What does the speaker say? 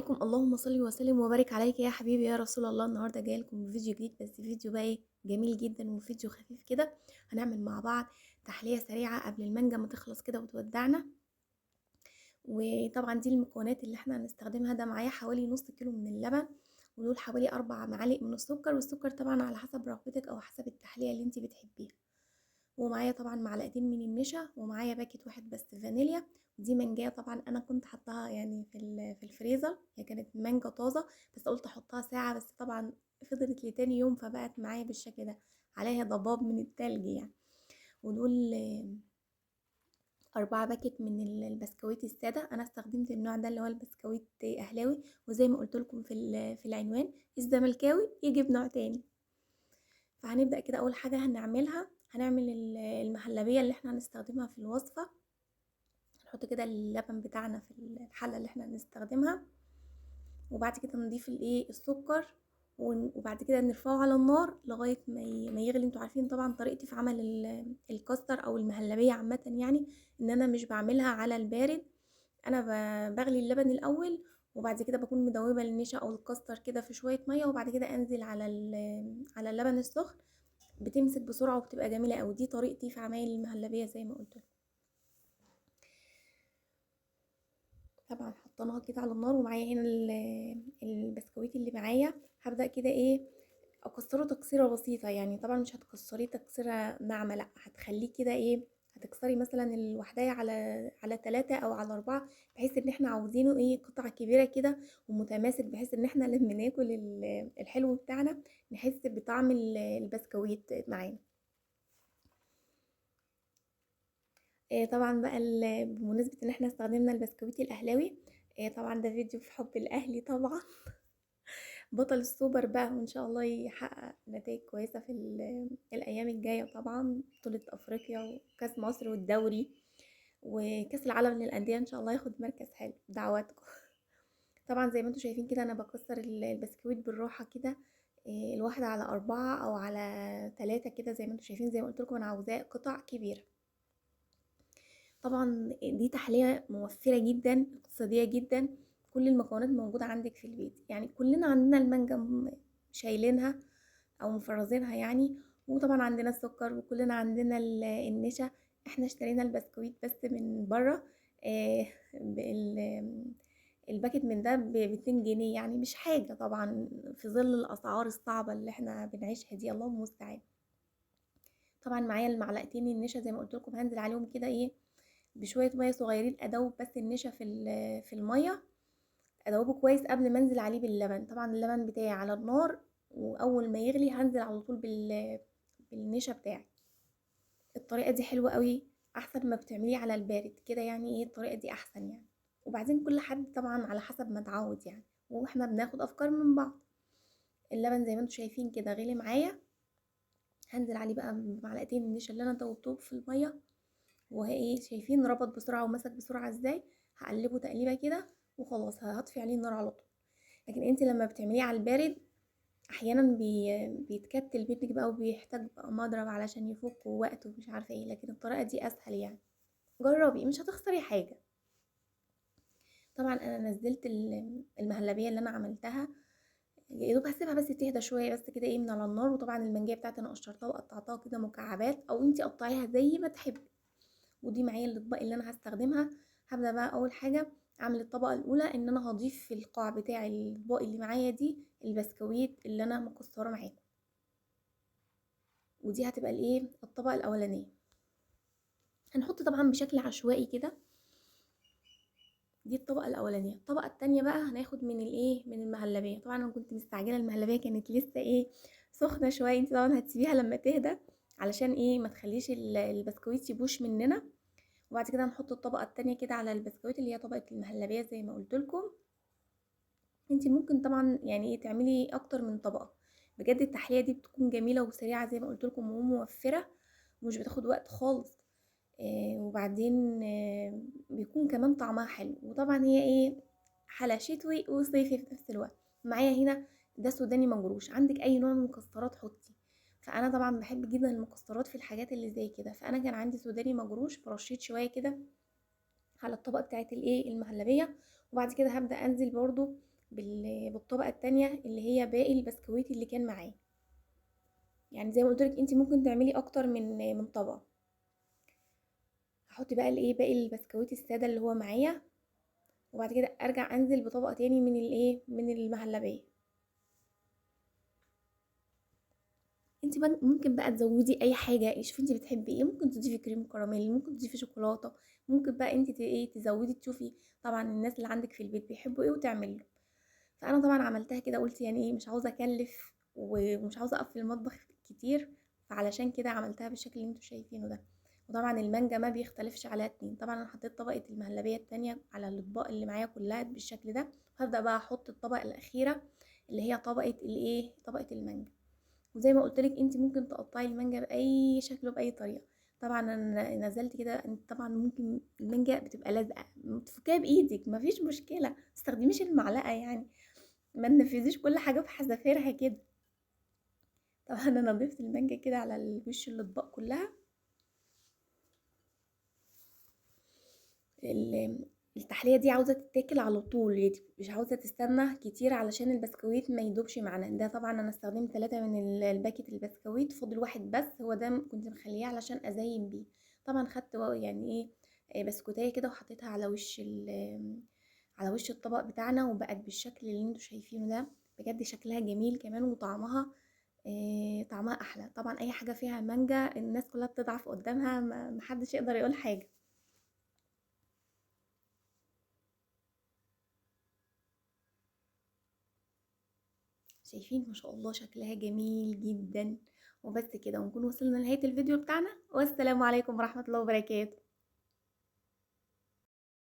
عليكم، اللهم صل وسلم وبارك عليك يا حبيبي يا رسول الله. النهارده جايه لكم بفيديو جديد، بس فيديو بقى ايه جميل جدا وفيديو خفيف كده. هنعمل مع بعض تحليه سريعه قبل المانجا ما تخلص كده وتودعنا. وطبعا دي المكونات اللي احنا هنستخدمها. ده معايا حوالي نص كيلو من اللبن، ودول حوالي 4 معالق من السكر، والسكر طبعا على حسب رغبتك او حسب التحليه اللي انت بتحبيها. ومعايا طبعا معلقتين من النشا، ومعايا باكت واحد بس فانيليا. ودي مانجايه طبعا انا كنت حطاها يعني في الفريزر، هي كانت مانجا طازه بس قلت احطها ساعه، بس طبعا فضلت لتاني يوم فبقت معايا بالشكل ده، عليها ضباب من التلج يعني. ودول 4 باكت من البسكويت الساده. انا استخدمت النوع ده اللي هو البسكويت اهلاوي، وزي ما قلت لكم في العنوان الزملكاوي يجي بنوع تاني. فهنبدأ كده. أول حاجة هنعمل المهلبية اللي احنا هنستخدمها في الوصفة. نحط كده اللبن بتاعنا في الحلة اللي احنا هنستخدمها، وبعد كده نضيف السكر، وبعد كده نرفعه على النار لغاية ما يغلي. انتوا عارفين طبعا طريقتي في عمل الكاستر او المهلبية عامة، يعني ان انا مش بعملها على البارد. انا بغلي اللبن الاول، وبعد كده بكون مدوبه النشا او الكاستر كده في شويه ميه، وبعد كده انزل على اللبن السخن. بتمسك بسرعه وبتبقى جميله قوي. دي طريقتي في عمايل المهلبيه زي ما قلت لكم. طبعا حطيناها كده على النار، ومعايا هنا البسكويت اللي معايا. هبدا كده اكسره تكسيره بسيطه، يعني طبعا مش هتكسريه تكسيره ناعمه، لا هتخليه كده هتكسري مثلا الوحدايه على 3 او على 4، بحيث ان احنا عاوزينه قطع كبيره كده ومتماسك، بحيث ان احنا لما ناكل الحلو بتاعنا نحس بطعم البسكويت معانا. طبعا بقى بمناسبة ان احنا استخدمنا البسكويت الاهلاوي، طبعا ده فيديو في حب الاهلي طبعا. بطل السوبر بقى، وان شاء الله يحقق نتائج كويسة في الايام الجاية. طبعا بطولة افريقيا وكاس مصر والدوري وكاس العالم للاندية، ان شاء الله ياخد مركز حلو، دعواتكم. طبعا زي ما انتم شايفين كده انا بكسر البسكويت بالراحة كده، الواحدة على 4 او على 3 كده، زي ما انتم شايفين. زي ما قلت لكم انا عاوزاه قطع كبيرة. طبعا دي تحلية موفرة جدا، اقتصادية جدا. كل المكونات موجودة عندك في البيت، يعني كلنا عندنا المانجا شايلينها او مفرزينها يعني. وطبعا عندنا السكر، وكلنا عندنا النشا. احنا اشترينا البسكويت بس من بره، آه، الباكت من ده ب2 جنيه، يعني مش حاجة طبعا في ظل الأسعار الصعبة اللي احنا بنعيشها دي، الله المستعان. طبعا معايا المعلقتين النشا زي ما قلت لكم، هنزل عليهم كده بشويه ميه صغيرين، ادوب بس النشا في الميه، ادوبه كويس قبل ما انزل عليه باللبن. طبعا اللبن بتاعي على النار، واول ما يغلي هنزل على طول بالنشا بتاعي. الطريقه دي حلوه قوي، احسن ما بتعمليه على البارد كده، يعني الطريقه دي احسن يعني. وبعدين كل حد طبعا على حسب ما اتعود يعني، واحنا بناخد افكار من بعض. اللبن زي ما انتم شايفين كده غلي معايا، هنزل عليه بقى بمعلقتين النشا اللي انا دوبتهم في الميه. وهي شايفين ربط بسرعه ومسك بسرعه ازاي. هقلبه تقليبه كده وخلاص، هطفي عليه النار على طول. لكن انت لما بتعمليه على البارد احيانا بيتكتل بيتك بقى، وبيحتاج بقى مضرب علشان يفك ووقت ومش عارفه ايه. لكن الطريقه دي اسهل يعني، جربي مش هتخسري حاجه. طبعا انا نزلت المهلبيه اللي انا عملتها، يا دوب هسيبها بس تهدى شويه بس كده من على النار. وطبعا المانجيه بتاعتي انا قشرتها وقطعتها كده مكعبات، او انت قطعيها زي ما تحبي. ودي معايا الاطباق اللي انا هستخدمها. هبدا بقى اول حاجه اعمل الطبقه الاولى، ان انا هضيف في القاع بتاع الاطباق اللي معايا دي البسكويت اللي انا مكسره معاكم. ودي هتبقى الطبقه الاولانيه. هنحط طبعا بشكل عشوائي كده. دي الطبقه الاولانيه. الطبقه التانية بقى هناخد من المهلبيه. طبعا انا كنت مستعجله، المهلبيه كانت لسه سخنه شويه. انت طبعا هتسيبيها لما تهدى علشان ما تخليش البسكويت يبوش مننا. وبعد كده هنحط الطبقه التانية كده على البسكويت اللي هي طبقه المهلبيه زي ما قلت لكم. انت ممكن طبعا يعني تعملي اكتر من طبقه. بجد التحليه دي بتكون جميله وسريعه زي ما قلت لكم، وموفره ومش بتاخد وقت خالص. وبعدين بيكون كمان طعمها حلو. وطبعا هي حلا شتوي وصيفي في نفس الوقت. معايا هنا ده سوداني مجروش، عندك اي نوع من المكسرات حطي. فانا طبعا بحب جدا المكسرات في الحاجات اللي زي كده، فانا كان عندي سوداني مجروش فرشيت شويه كده على الطبقه بتاعت المهلبيه. وبعد كده هبدا انزل برضو بالطبقة التانية اللي هي باقي البسكويت اللي كان معاه. يعني زي ما قلت لك انت ممكن تعملي اكتر من طبقة. هحط بقى الايه باقي البسكويت السادة اللي هو معايا، وبعد كده ارجع انزل بطبقة تاني من الايه من المهلبية. انت ممكن بقى تزودي اي حاجة، شوفي انت بتحبي ايه، ممكن تضيفي كريم كراميل، ممكن تضيفي شوكولاتة، ممكن بقى انت ايه تزودي، تشوفي طبعا الناس اللي عندك في البيت بيحبوا ايه وتعمله. فانا طبعا عملتها كده، قلت يعني ايه مش عاوزه اكلف ومش عاوزه اقف في المطبخ كتير، فعلشان كده عملتها بالشكل اللي انتوا شايفينه ده. وطبعا المانجا ما بيختلفش عليها اتنين. طبعا انا حطيت طبقه المهلبيه التانية على الاطباق اللي معايا كلها بالشكل ده، هبدا بقى احط الطبقه الاخيره اللي هي طبقه الايه طبقه المانجا. وزي ما قلت لك انت ممكن تقطعي المانجا باي شكل وباي طريقه. طبعا انا نزلت كده، انت طبعا ممكن المانجا بتبقى لازقه تفكيها بايدك مفيش مشكله، متستخدميش المعلقه يعني، ما تنفذيش كل حاجه بحذافيرها كده. طبعا انا ضفت المانجا كده على الوش الاطباق كلها. التحليه دي عاوزه تتاكل على طول، يعني مش عاوزه تستنى كتير علشان البسكويت ما يدوبش معانا. ده طبعا انا استخدمت 3 من الباكت البسكويت، فاضل واحد بس، هو ده كنت مخليه علشان ازين بيه. طبعا خدت يعني ايه بسكوتايه كده وحطيتها على وش على وش الطبق بتاعنا، وبقت بالشكل اللي انتوا شايفينه ده. بجد شكلها جميل كمان، وطعمها طعمها احلى. طبعا اي حاجه فيها مانجا الناس كلها بتضعف قدامها، محدش يقدر يقول حاجه. شايفين ما شاء الله شكلها جميل جدا. وبس كده ونكون وصلنا لنهايه الفيديو بتاعنا، والسلام عليكم ورحمه الله وبركاته.